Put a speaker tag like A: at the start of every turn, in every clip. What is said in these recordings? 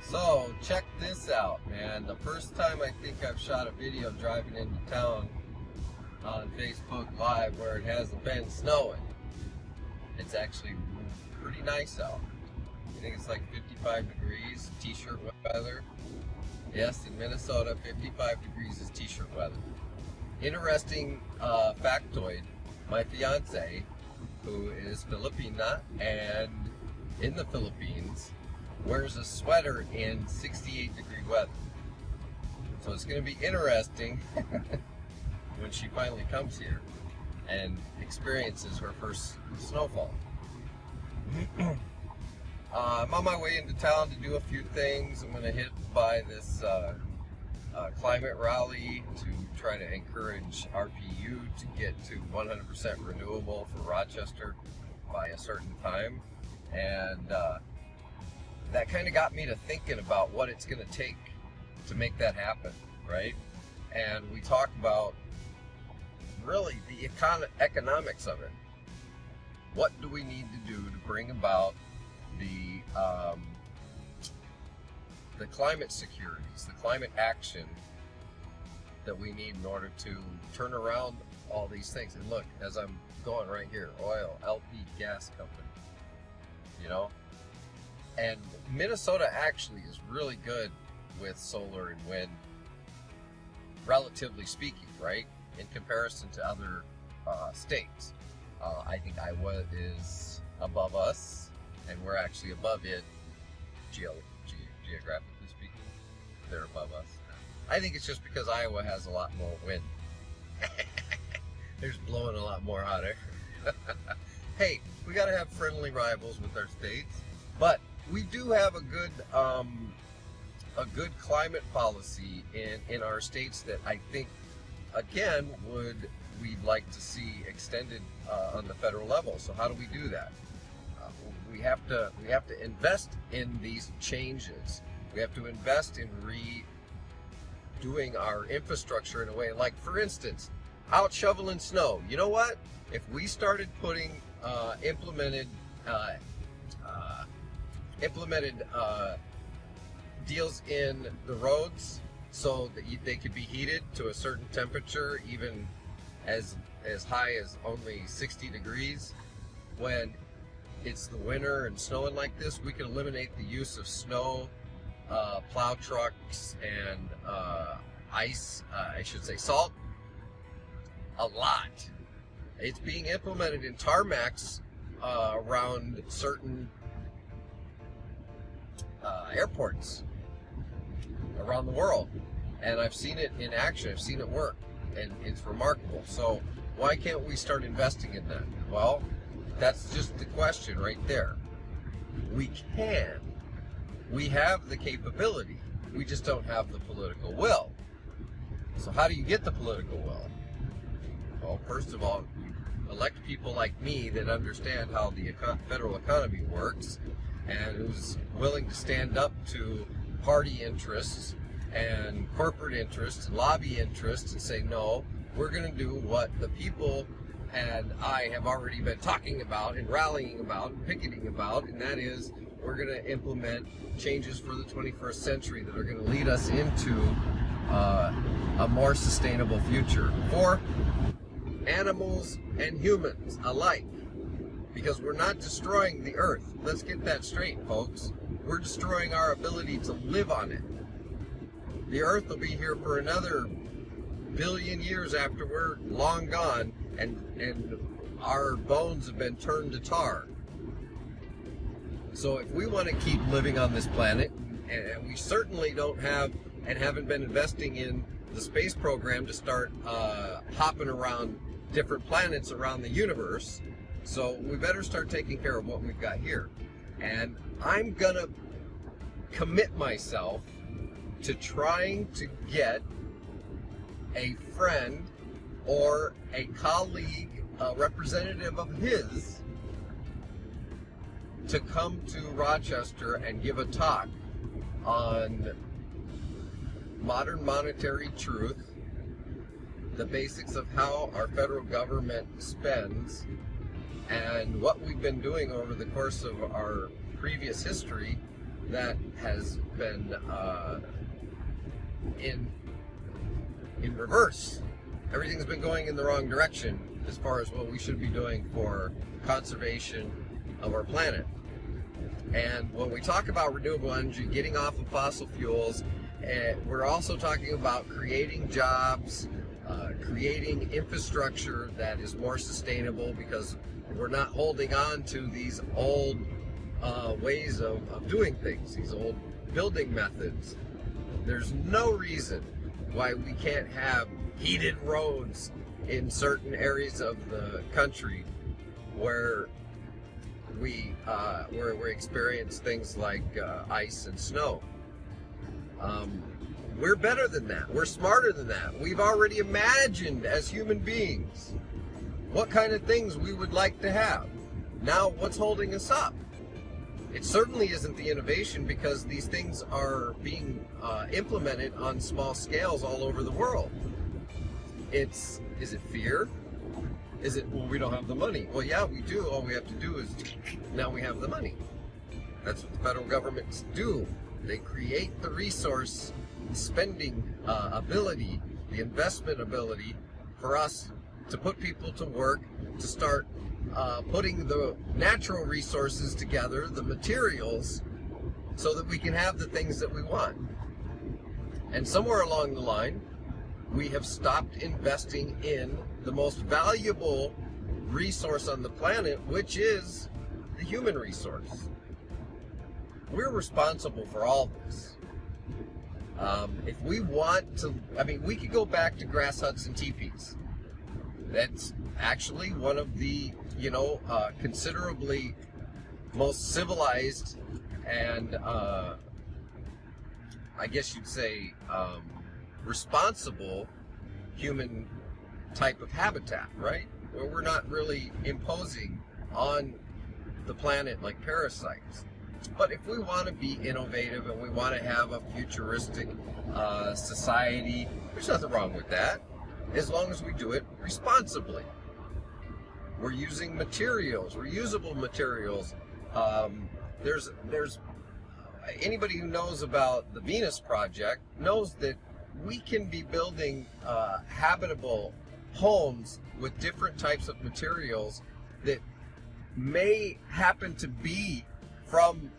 A: So check this out, man. The first time I think I've shot a video driving into town on Facebook Live where it hasn't been snowing. It's actually pretty nice out. I think it's like 55 degrees, t-shirt weather. Yes, in Minnesota, 55 degrees is t-shirt weather. Interesting factoid, my fiance, who is Filipina and in the Philippines, wears a sweater in 68 degree weather. So it's going to be interesting when she finally comes here and experiences her first snowfall. I'm on my way into town to do a few things. I'm going to hit by this climate rally to try to encourage RPU to get to 100% renewable for Rochester by a certain time. And that kind of got me to thinking about what it's going to take to make that happen, right? And we talk about really the economics of it. What do we need to do to bring about the climate securities, the climate action that we need in order to turn around all these things? And look, as I'm going right here, oil, LP, gas company, you know? And Minnesota actually is really good with solar and wind, relatively speaking, right? In comparison to other states. I think Iowa is above us, and we're actually above it geographically speaking. They're above us. I think it's just because Iowa has a lot more wind. There's blowing a lot more hot air. Hey, we got to have friendly rivals with our states, but we do have a good climate policy in our states that I think, again, we'd like to see extended on the federal level. So how do we do that? We have to invest in these changes. We have to invest in redoing our infrastructure in a way, like, for instance, out shoveling snow. You know what? If we started putting implemented deals in the roads so that they could be heated to a certain temperature, even as high as only 60 degrees, when it's the winter and snowing like this, we can eliminate the use of snow, plow trucks, and ice, I should say salt, a lot. It's being implemented in tarmacs around certain airports around the world, and I've seen it in action. I've seen it work, and it's remarkable. So why can't we start investing in that? Well, that's just the question right there. We can. We have the capability. We just don't have the political will. So how do you get the political will? Well, first of all, you elect people like me that understand how the federal economy works and who's willing to stand up to party interests and corporate interests and lobby interests and say, no, we're going to do what the people and I have already been talking about and rallying about and picketing about, and that is we're going to implement changes for the 21st century that are going to lead us into a more sustainable future for animals and humans alike, because we're not destroying the earth. Let's get that straight, folks. We're destroying our ability to live on it. The earth will be here for another billion years after we're long gone, and our bones have been turned to tar. So if we want to keep living on this planet, and we certainly don't have and haven't been investing in the space program to start hopping around different planets around the universe, so we better start taking care of what we've got here. And I'm gonna commit myself to trying to get a friend or a colleague, a representative of his, to come to Rochester and give a talk on modern monetary truth, the basics of how our federal government spends, and what we've been doing over the course of our previous history that has been in reverse. Everything's been going in the wrong direction as far as what we should be doing for conservation of our planet. And when we talk about renewable energy, getting off of fossil fuels, we're also talking about creating jobs, creating infrastructure that is more sustainable, because we're not holding on to these old ways of doing things, these old building methods. There's no reason why we can't have heated roads in certain areas of the country where we experience things like ice and snow. We're better than that. We're smarter than that. We've already imagined as human beings what kind of things we would like to have. Now, what's holding us up? It certainly isn't the innovation, because these things are being implemented on small scales all over the world. Is it fear? Is it, well, we don't have the money? Well, yeah, we do. All we have to do is, now we have the money. That's what the federal governments do. They create the resource spending ability, the investment ability for us to put people to work, to start putting the natural resources together, the materials, so that we can have the things that we want. And somewhere along the line, we have stopped investing in the most valuable resource on the planet, which is the human resource. We're responsible for all this. If we want to, we could go back to grass huts and teepees. That's actually one of the, considerably most civilized and, I guess you'd say, responsible human type of habitat, right? Where we're not really imposing on the planet like parasites. But if we want to be innovative and we want to have a futuristic society, there's nothing wrong with that, as long as we do it responsibly. We're using materials, reusable materials. There's anybody who knows about the Venus Project knows that we can be building habitable homes with different types of materials that may happen to be from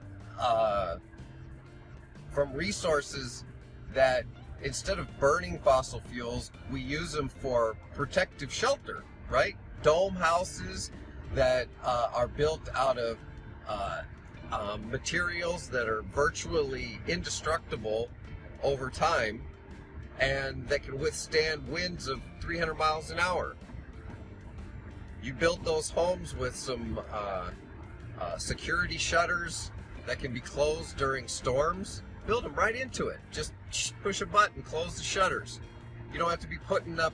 A: resources that, instead of burning fossil fuels, we use them for protective shelter, right? Dome houses that are built out of materials that are virtually indestructible over time, and that can withstand winds of 300 miles an hour. You build those homes with some security shutters that can be closed during storms. Build them right into it. Just push a button, close the shutters. You don't have to be putting up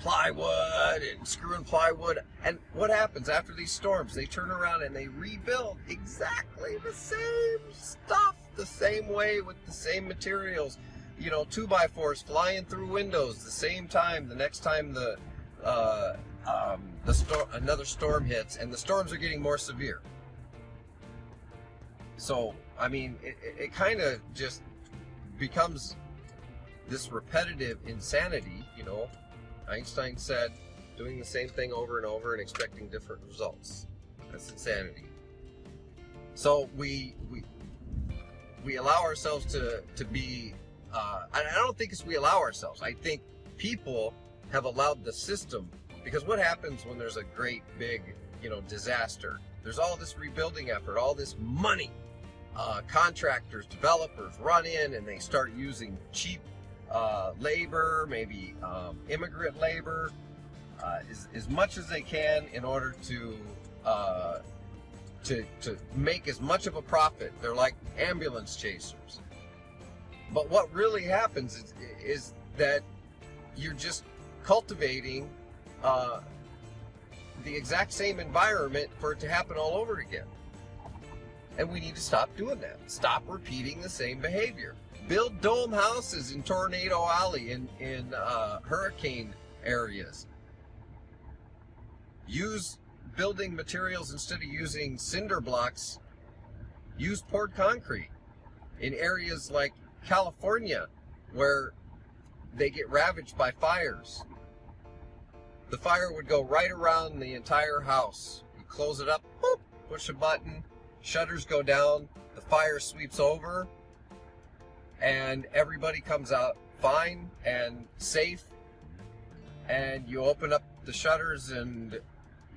A: plywood and screwing plywood. And what happens after these storms? They turn around and they rebuild exactly the same stuff, the same way, with the same materials. 2x4s flying through windows the same time. The next time another storm hits, and the storms are getting more severe. So, it kind of just becomes this repetitive insanity. Einstein said, doing the same thing over and over and expecting different results. That's insanity. So we allow ourselves to be, I don't think it's we allow ourselves. I think people have allowed the system, because what happens when there's a great big, disaster? There's all this rebuilding effort, all this money. Contractors, developers run in and they start using cheap labor, maybe immigrant labor, as much as they can in order to make as much of a profit. They're like ambulance chasers. But what really happens is that you're just cultivating the exact same environment for it to happen all over again. And we need to stop doing that. Stop repeating the same behavior. Build dome houses in Tornado Alley, in hurricane areas. Use building materials instead of using cinder blocks, use poured concrete. In areas like California, where they get ravaged by fires, the fire would go right around the entire house. You close it up, boop, push a button, shutters go down, the fire sweeps over, and everybody comes out fine and safe, and you open up the shutters and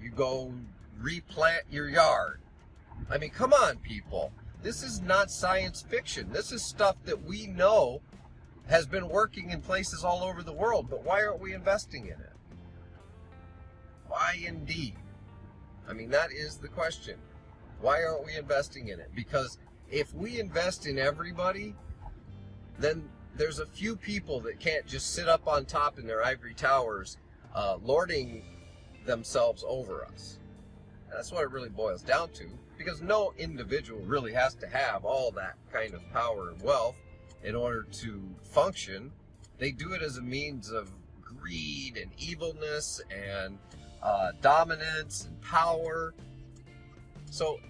A: you go replant your yard. I mean, come on, people. This is not science fiction. This is stuff that we know has been working in places all over the world, but why aren't we investing in it? Why indeed? I mean, that is the question. Why aren't we investing in it? Because if we invest in everybody, then there's a few people that can't just sit up on top in their ivory towers, lording themselves over us. And that's what it really boils down to, because no individual really has to have all that kind of power and wealth in order to function. They do it as a means of greed and evilness and dominance and power. So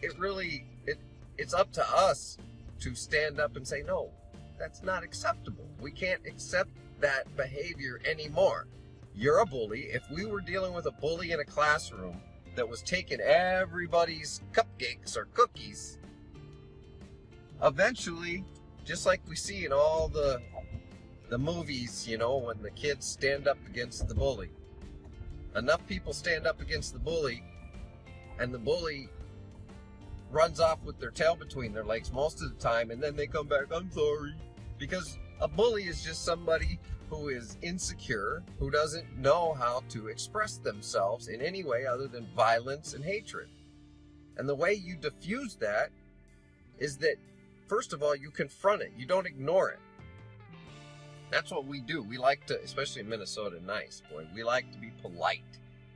A: it's up to us to stand up and say, no, that's not acceptable. We can't accept that behavior anymore. You're a bully. If we were dealing with a bully in a classroom that was taking everybody's cupcakes or cookies, eventually, just like we see in all the movies, you know, when the kids stand up against the bully, enough people stand up against the bully, and the bully runs off with their tail between their legs most of the time, and then they come back, I'm sorry. Because a bully is just somebody who is insecure, who doesn't know how to express themselves in any way other than violence and hatred. And the way you diffuse that is that, first of all, you confront it. You don't ignore it. That's what we do. We like to, especially in Minnesota, nice, boy, we like to be polite.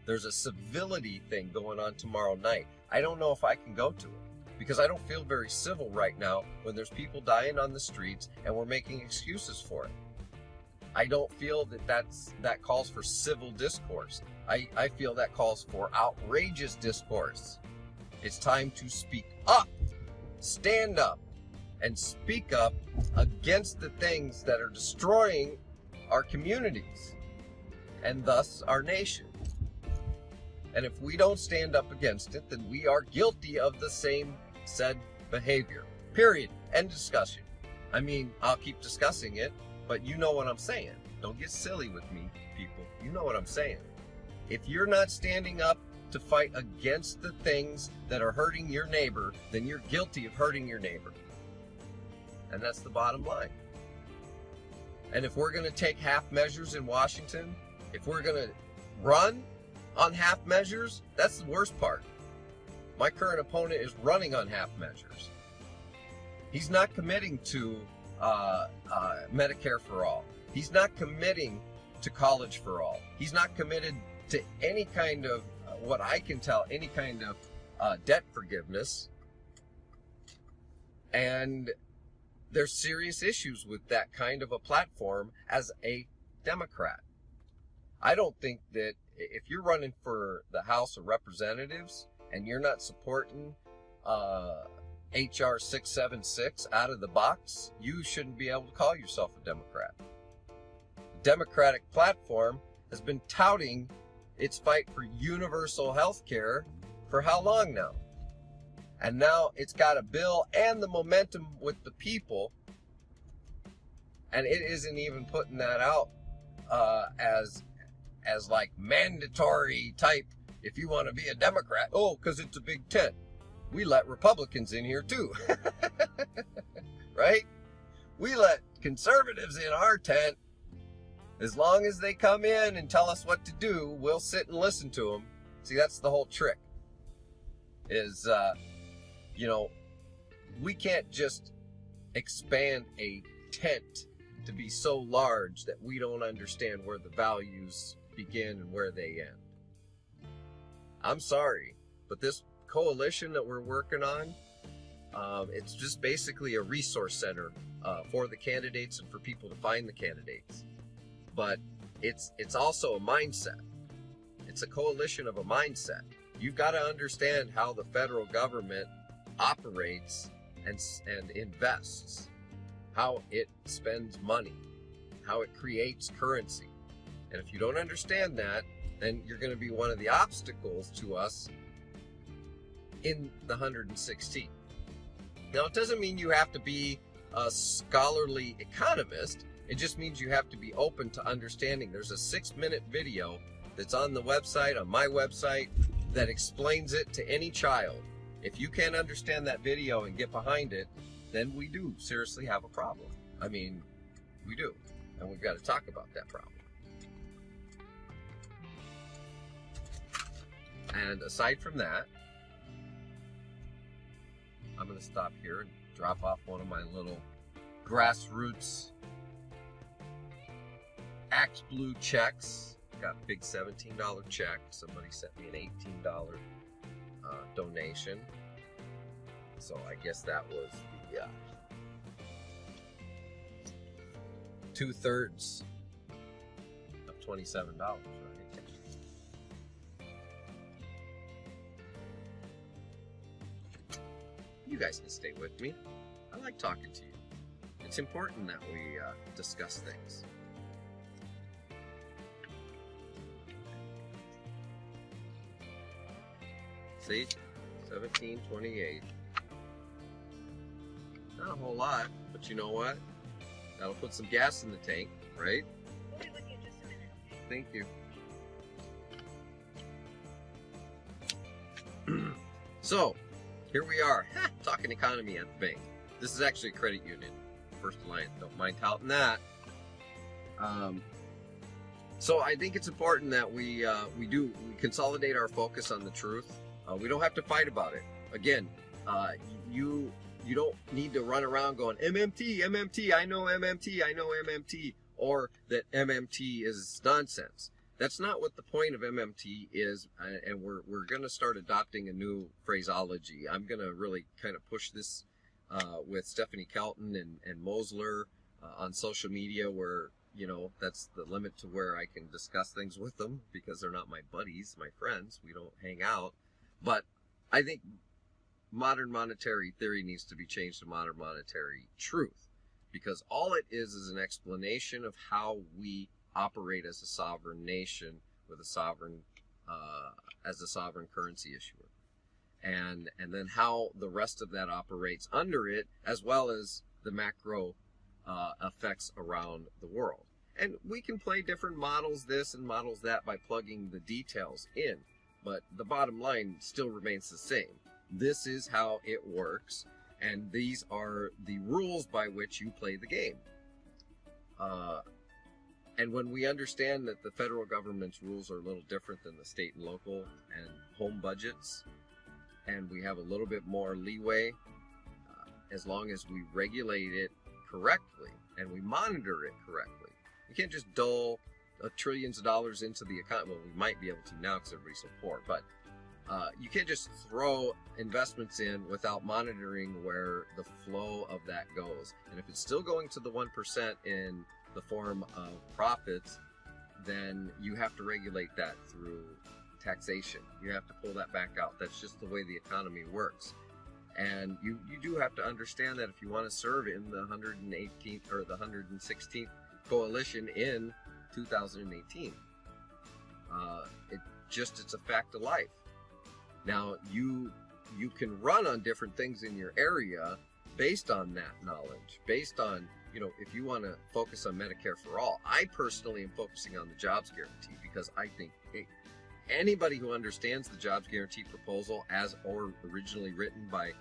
A: There's a civility thing going on tomorrow night. I don't know if I can go to it, because I don't feel very civil right now when there's people dying on the streets and we're making excuses for it. I don't feel that calls for civil discourse. I feel that calls for outrageous discourse. It's time to speak up, stand up, and speak up against the things that are destroying our communities and thus our nation. And if we don't stand up against it, then we are guilty of the same said behavior. Period. End discussion. I mean, I'll keep discussing it, but you know what I'm saying. Don't get silly with me, people. You know what I'm saying. If you're not standing up to fight against the things that are hurting your neighbor, then you're guilty of hurting your neighbor. And that's the bottom line. And if we're going to take half measures in Washington, if we're going to run on half measures, that's the worst part. My current opponent is running on half measures. He's not committing to Medicare for all. He's not committing to college for all. He's not committed to any kind of, what I can tell, any kind of debt forgiveness. And there's serious issues with that kind of a platform as a Democrat. I don't think that if you're running for the House of Representatives and you're not supporting HR 676 out of the box, you shouldn't be able to call yourself a Democrat. The Democratic platform has been touting its fight for universal health care for how long now? And now it's got a bill and the momentum with the people, and it isn't even putting that out as like mandatory type, if you want to be a Democrat, because it's a big tent. We let Republicans in here too. Right? We let conservatives in our tent. As long as they come in and tell us what to do, we'll sit and listen to them. See, that's the whole trick. Is, we can't just expand a tent to be so large that we don't understand where the values begin and where they end. I'm sorry, but this coalition that we're working on, it's just basically a resource center for the candidates and for people to find the candidates. But it's also a mindset. It's a coalition of a mindset. You've got to understand how the federal government operates and invests, how it spends money, how it creates currency. And if you don't understand that, then you're going to be one of the obstacles to us in the 116th. Now, it doesn't mean you have to be a scholarly economist. It just means you have to be open to understanding. There's a 6-minute video that's on the website, on my website, that explains it to any child. If you can't understand that video and get behind it, then we do seriously have a problem. I mean, we do. And we've got to talk about that problem. And aside from that, I'm going to stop here and drop off one of my little grassroots Axe Blue checks. Got a big $17 check. Somebody sent me an $18 donation. So I guess that was the 2/3 of $27, right? You guys can stay with me. I like talking to you. It's important that we discuss things. See? 17.28. Not a whole lot, but you know what? That'll put some gas in the tank, right?
B: We'll be with you in just a minute, okay?
A: Thank you. So, here we are, talking economy at the bank. This is actually a credit union, First Alliance. Don't mind touting that. So I think it's important that we consolidate our focus on the truth. We don't have to fight about it. Again, you don't need to run around going MMT, MMT, I know MMT, I know MMT, or that MMT is nonsense. That's not what the point of MMT is, and we're going to start adopting a new phraseology. I'm going to really kind of push this with Stephanie Kelton and Mosler on social media, where, you know, that's the limit to where I can discuss things with them, because they're not my buddies, my friends. We don't hang out. But I think modern monetary theory needs to be changed to modern monetary truth, because all it is an explanation of how we operate as a sovereign nation with a sovereign as a sovereign currency issuer, and then how the rest of that operates under it, as well as the macro effects around the world. And we can play different models this and models that by plugging the details in, but the bottom line still remains the same. This is how it works, and these are the rules by which you play the game. And when we understand that the federal government's rules are a little different than the state and local and home budgets, and we have a little bit more leeway, as long as we regulate it correctly and we monitor it correctly. We can't just dole trillions of dollars into the economy. Well, we might be able to now because everybody's so poor, but you can't just throw investments in without monitoring where the flow of that goes. And if it's still going to the 1% in the form of profits, then you have to regulate that through taxation. You have to pull that back out. That's just the way the economy works. And you do have to understand that if you want to serve in the 118th or the 116th coalition in 2018, it's a fact of life. Now, you can run on different things in your area based on that knowledge, based on, you know, if you want to focus on Medicare for all. I personally am focusing on the jobs guarantee, because I think anybody who understands the jobs guarantee proposal as or originally written by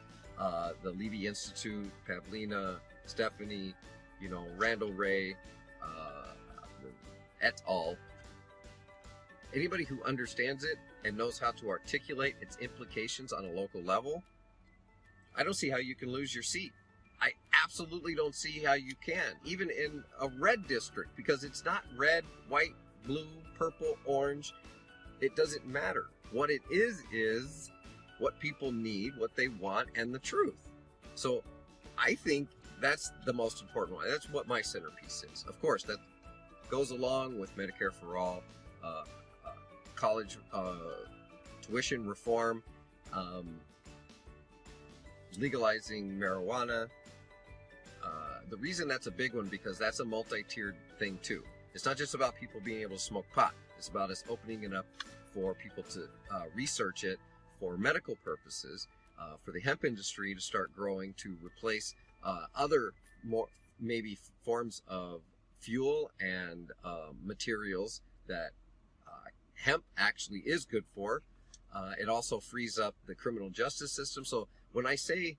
A: the Levy Institute, Pavlina, Stephanie, you know, Randall Ray, et al., anybody who understands it and knows how to articulate its implications on a local level, I don't see how you can lose your seat. I absolutely don't see how you can, even in a red district, because it's not red, white, blue, purple, orange. It doesn't matter. What it is what people need, what they want, and the truth. So I think that's the most important one. That's what my centerpiece is. Of course, that goes along with Medicare for all, college tuition reform, legalizing marijuana. The reason that's a big one, because that's a multi-tiered thing too. It's not just about people being able to smoke pot. It's about us opening it up for people to research it for medical purposes, for the hemp industry to start growing to replace other more maybe forms of fuel and materials that hemp actually is good for. It also frees up the criminal justice system. So when I say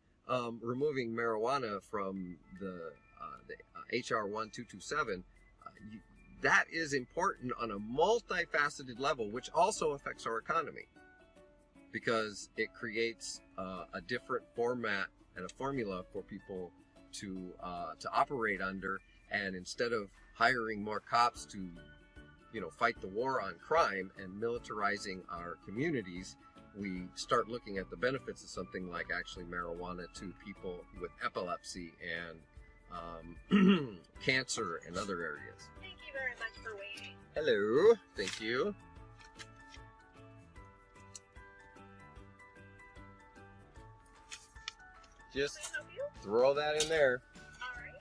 A: removing marijuana from the HR 1227, that is important on a multifaceted level, which also affects our economy, because it creates a different format and a formula for people to operate under. And instead of hiring more cops to fight the war on crime and militarizing our communities, we start looking at the benefits of something like actually marijuana to people with epilepsy and cancer and other areas.
B: Thank you very much for waiting.
A: Hello, thank you. Just
B: Can I help you?
A: throw that in there.
B: All right.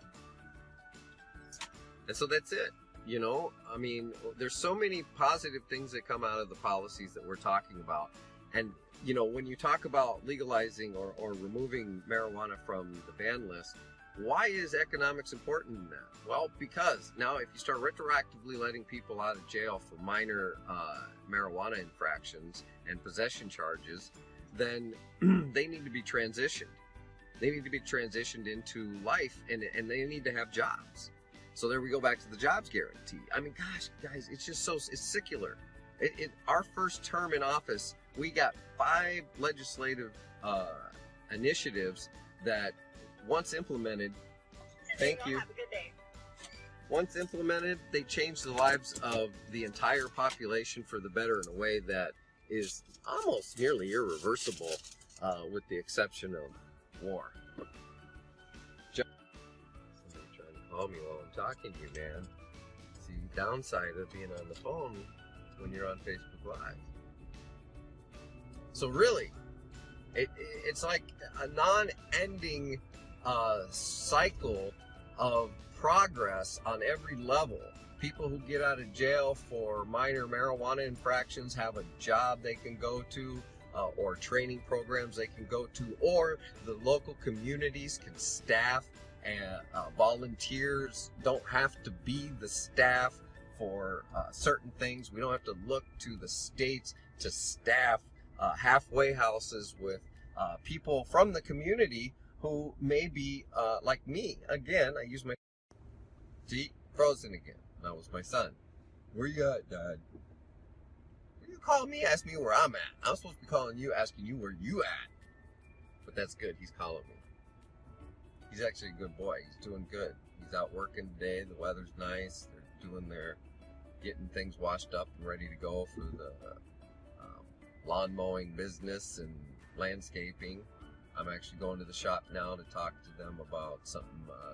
A: And so that's it. I mean, there's so many positive things that come out of the policies that we're talking about. And, when you talk about legalizing or removing marijuana from the ban list, why is economics important in that? Well, because now if you start retroactively letting people out of jail for minor marijuana infractions and possession charges, then they need to be transitioned. They need to be transitioned into life, and they need to have jobs. So there we go back to the jobs guarantee. I mean, gosh, guys, it's just it's secular. Our first term in office, we got 5 legislative initiatives that once implemented, thank you.
B: Have a good day.
A: Once implemented, they changed the lives of the entire population for the better in a way that is almost nearly irreversible, with the exception of war. Somebody trying to call me while I'm talking to you, man. It's the downside of being on the phone when you're on Facebook Live. So really, it's like a non-ending cycle of progress on every level. People who get out of jail for minor marijuana infractions have a job they can go to, or training programs they can go to, or the local communities can staff, and volunteers don't have to be the staff for certain things. We don't have to look to the states to staff halfway houses with people from the community who may be like me. Again, I use my... See? Frozen again. That was my son. Where you at, Dad? You call me, ask me where I'm at. I'm supposed to be calling you, asking you where you at. But that's good. He's calling me. He's actually a good boy. He's doing good. He's out working today. The weather's nice. They're doing getting things washed up and ready to go for the lawn mowing business and landscaping. I'm actually going to the shop now to talk to them about something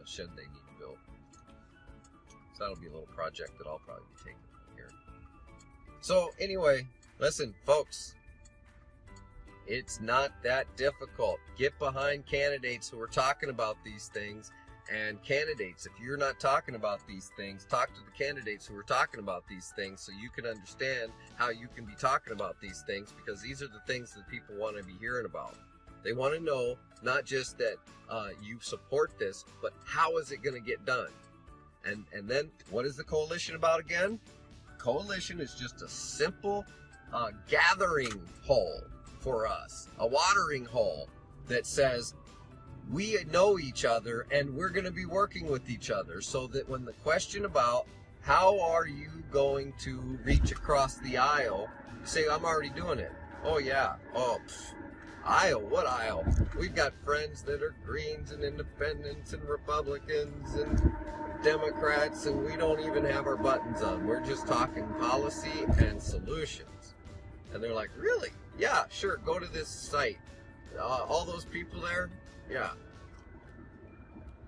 A: shed they need to build. So that'll be a little project that I'll probably be taking from here. So anyway, listen, folks, it's not that difficult. Get behind candidates who are talking about these things. And candidates, if you're not talking about these things, talk to the candidates who are talking about these things so you can understand how you can be talking about these things, because these are the things that people want to be hearing about. They want to know not just that you support this, but how is it going to get done? And then what is the coalition about again? Coalition is just a simple gathering hole for us, a watering hole that says we know each other and we're going to be working with each other, so that when the question about how are you going to reach across the aisle, you say, I'm already doing it. Oh yeah. Oh, aisle? What aisle? We've got friends that are Greens and Independents and Republicans and Democrats, and we don't even have our buttons on. We're just talking policy and solutions. And they're like, really? Yeah, sure, go to this site. All those people there? Yeah.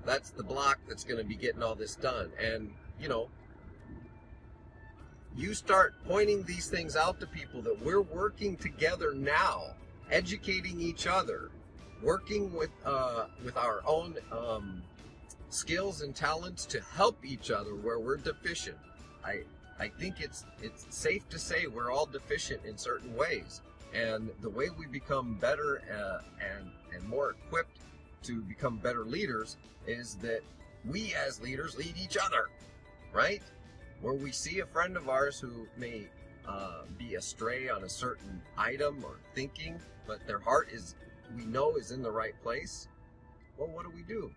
A: That's the block that's going to be getting all this done. And, you start pointing these things out to people that we're working together now, educating each other. working with our own skills and talents to help each other where we're deficient. I think it's safe to say we're all deficient in certain ways, and the way we become better and more equipped to become better leaders is that we as leaders lead each other, right? Where we see a friend of ours who may be astray on a certain item or thinking, but their heart is, we know, is in the right place. Well, what do?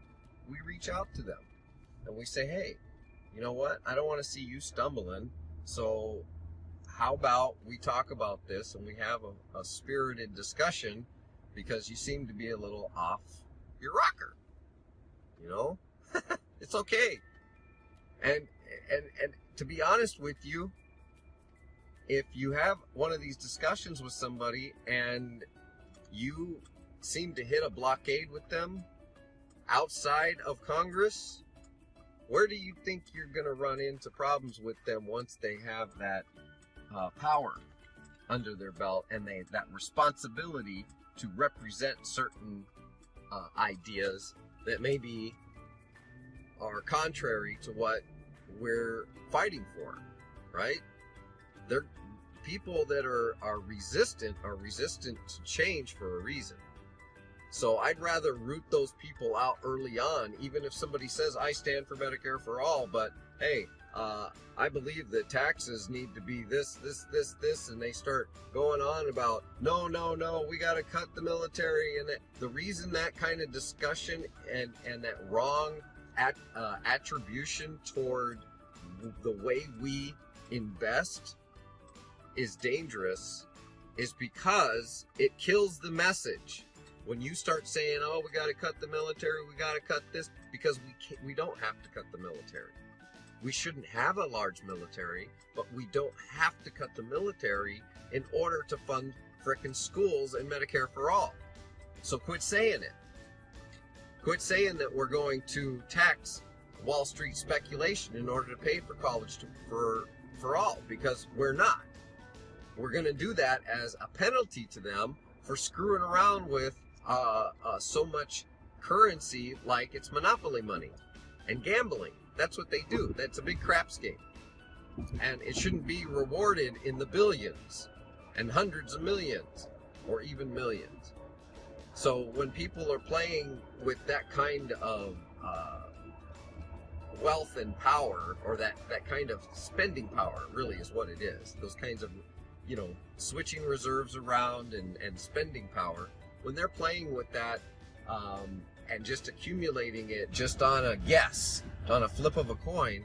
A: We reach out to them and we say, hey, you know what? I don't want to see you stumbling. So how about we talk about this and we have a spirited discussion, because you seem to be a little off your rocker. You know, it's okay. And to be honest with you, if you have one of these discussions with somebody and you seem to hit a blockade with them outside of Congress, where do you think you're going to run into problems with them once they have that power under their belt and that responsibility to represent certain ideas that maybe are contrary to what we're fighting for, right? They're people that are resistant to change for a reason. So I'd rather root those people out early on, even if somebody says, I stand for Medicare for all, but hey, I believe that taxes need to be this, and they start going on about, no, we got to cut the military. And the reason that kind of discussion and that wrong attribution toward the way we invest is dangerous is because it kills the message. When you start saying, oh, we got to cut the military, we got to cut this, because we don't have to cut the military. We shouldn't have a large military, but we don't have to cut the military in order to fund frickin' schools and Medicare for all. So quit saying it. Quit saying that we're going to tax Wall Street speculation in order to pay for college for all, because we're not. We're going to do that as a penalty to them for screwing around with so much currency like it's monopoly money and gambling. That's what they do. That's a big craps game. And it shouldn't be rewarded in the billions and hundreds of millions or even millions. So when people are playing with that kind of wealth and power, or that kind of spending power, really is what it is. Those kinds of, switching reserves around and spending power, when they're playing with that and just accumulating it just on a guess, on a flip of a coin,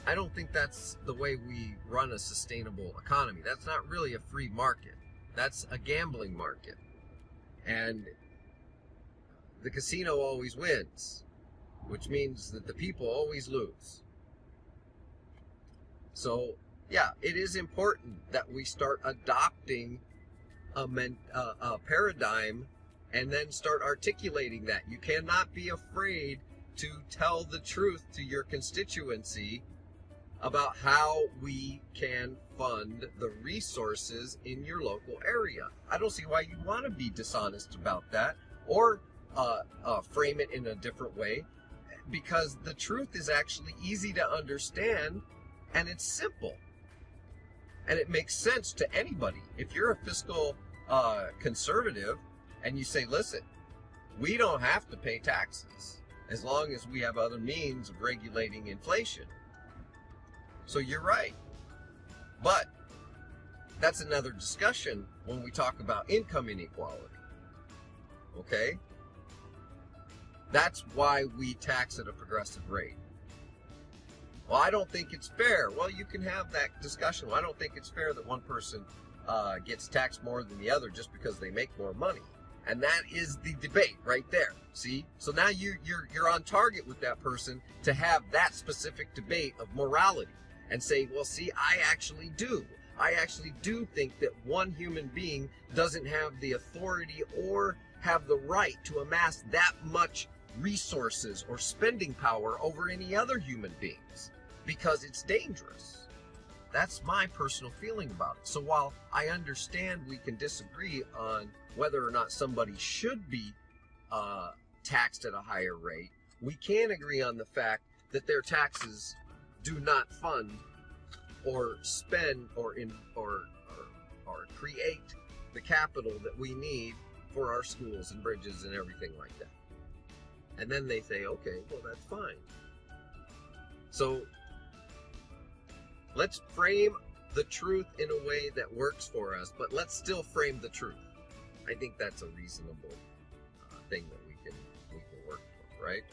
A: I don't think that's the way we run a sustainable economy. That's not really a free market. That's a gambling market. And the casino always wins, which means that the people always lose. So, yeah, it is important that we start adopting a paradigm and then start articulating that. You cannot be afraid to tell the truth to your constituency about how we can fund the resources in your local area. I don't see why you want to be dishonest about that or frame it in a different way, because the truth is actually easy to understand and it's simple. And it makes sense to anybody. If you're a fiscal conservative and you say, listen, we don't have to pay taxes as long as we have other means of regulating inflation. So you're right. But that's another discussion when we talk about income inequality. Okay? That's why we tax at a progressive rate. Well, I don't think it's fair. Well, you can have that discussion. Well, I don't think it's fair that one person gets taxed more than the other just because they make more money. And that is the debate right there. See? So now you're on target with that person to have that specific debate of morality and say, well, see, I actually do think that one human being doesn't have the authority or have the right to amass that much resources or spending power over any other human beings, because it's dangerous. That's my personal feeling about it. So while I understand we can disagree on whether or not somebody should be taxed at a higher rate, we can agree on the fact that their taxes do not fund or spend or create the capital that we need for our schools and bridges and everything like that. And then they say, okay, well, that's fine. So let's frame the truth in a way that works for us, but let's still frame the truth. I think that's a reasonable thing that we can work with, right?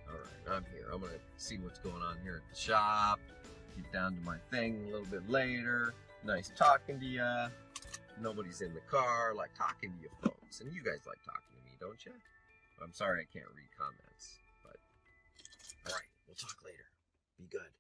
A: All right, I'm here. I'm gonna see what's going on here at the shop. Get down to my thing a little bit later. Nice talking to you. Nobody's in the car. Like talking to you folks, and you guys like talking to me, don't you? I'm sorry I can't read comments, but all right, we'll talk later. Be good.